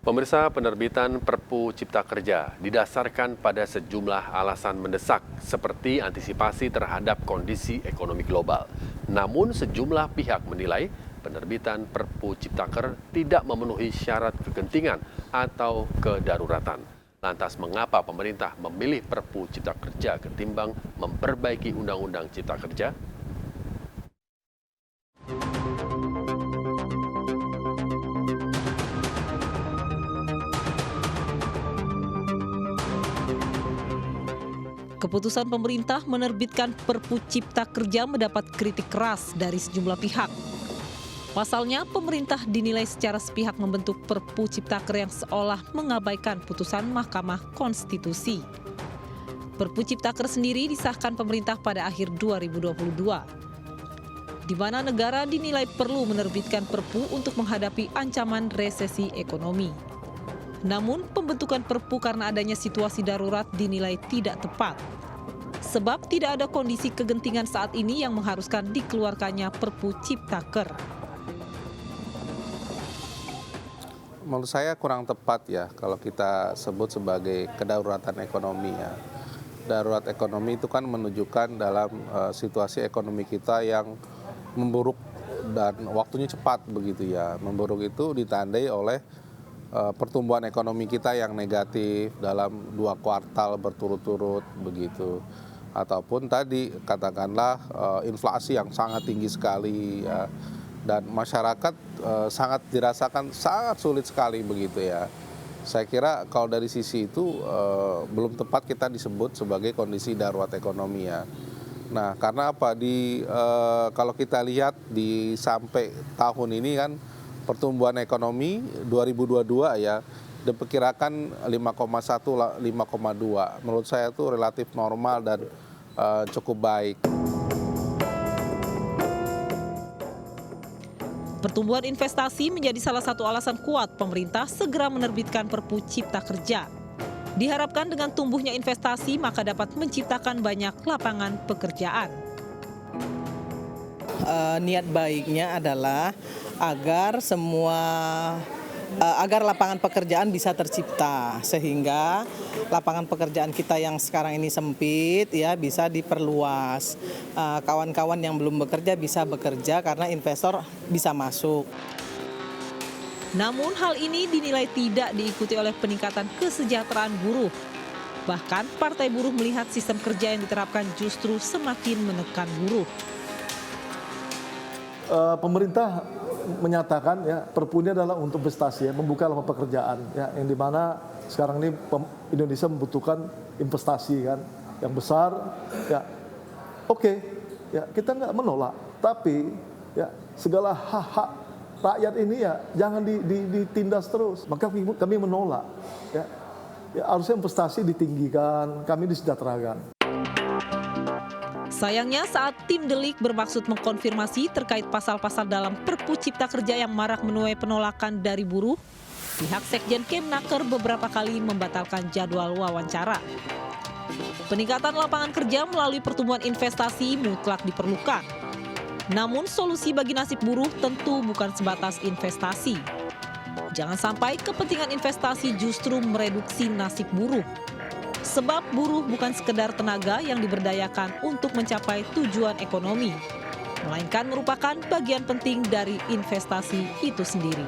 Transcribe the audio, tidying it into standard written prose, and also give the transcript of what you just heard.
Pemirsa, penerbitan Perpu Cipta Kerja didasarkan pada sejumlah alasan mendesak seperti antisipasi terhadap kondisi ekonomi global. Namun sejumlah pihak menilai penerbitan Perpu Ciptaker tidak memenuhi syarat kegentingan atau kedaruratan. Lantas mengapa pemerintah memilih Perpu Cipta Kerja ketimbang memperbaiki Undang-Undang Cipta Kerja? Keputusan pemerintah menerbitkan Perpu Cipta Kerja mendapat kritik keras dari sejumlah pihak. Pasalnya, pemerintah dinilai secara sepihak membentuk Perpu Ciptaker yang seolah mengabaikan putusan Mahkamah Konstitusi. Perpu Ciptaker sendiri disahkan pemerintah pada akhir 2022, di mana negara dinilai perlu menerbitkan Perpu untuk menghadapi ancaman resesi ekonomi. Namun, pembentukan Perpu karena adanya situasi darurat dinilai tidak tepat. Sebab tidak ada kondisi kegentingan saat ini yang mengharuskan dikeluarkannya Perpu Ciptaker. Menurut saya kurang tepat ya kalau kita sebut sebagai kedaruratan ekonomi ya. Darurat ekonomi itu kan menunjukkan dalam situasi ekonomi kita yang memburuk dan waktunya cepat begitu ya. Memburuk itu ditandai oleh pertumbuhan ekonomi kita yang negatif dalam 2 kuartal berturut-turut begitu, ataupun tadi katakanlah inflasi yang sangat tinggi sekali ya, dan masyarakat sangat dirasakan sangat sulit sekali begitu ya. Saya kira kalau dari sisi itu belum tepat kita disebut sebagai kondisi darurat ekonomi ya. Nah, karena apa kalau kita lihat di sampai tahun ini kan pertumbuhan ekonomi 2022 ya diperkirakan 5,1 5,2. Menurut saya itu relatif normal dan cukup baik. Pertumbuhan investasi menjadi salah satu alasan kuat pemerintah segera menerbitkan Perpu Cipta Kerja. Diharapkan dengan tumbuhnya investasi maka dapat menciptakan banyak lapangan pekerjaan. Niat baiknya adalah agar agar lapangan pekerjaan bisa tercipta sehingga lapangan pekerjaan kita yang sekarang ini sempit ya bisa diperluas. Kawan-kawan yang belum bekerja bisa bekerja karena investor bisa masuk. Namun hal ini dinilai tidak diikuti oleh peningkatan kesejahteraan buruh. Bahkan Partai Buruh melihat sistem kerja yang diterapkan justru semakin menekan buruh. Pemerintah menyatakan ya Perpu ini adalah untuk investasi ya, membuka lapangan pekerjaan ya, yang dimana sekarang ini Indonesia membutuhkan investasi kan yang besar ya. Oke, ya kita nggak menolak, tapi ya segala hak-hak rakyat ini ya jangan ditindas terus. Maka kami menolak ya harusnya investasi ditinggikan, kami disejahterakan. Sayangnya saat tim delik bermaksud mengkonfirmasi terkait pasal-pasal dalam Perpu Cipta Kerja yang marak menuai penolakan dari buruh, pihak Sekjen Kemnaker beberapa kali membatalkan jadwal wawancara. Peningkatan lapangan kerja melalui pertumbuhan investasi mutlak diperlukan. Namun solusi bagi nasib buruh tentu bukan sebatas investasi. Jangan sampai kepentingan investasi justru mereduksi nasib buruh. Sebab buruh bukan sekedar tenaga yang diberdayakan untuk mencapai tujuan ekonomi, melainkan merupakan bagian penting dari investasi itu sendiri.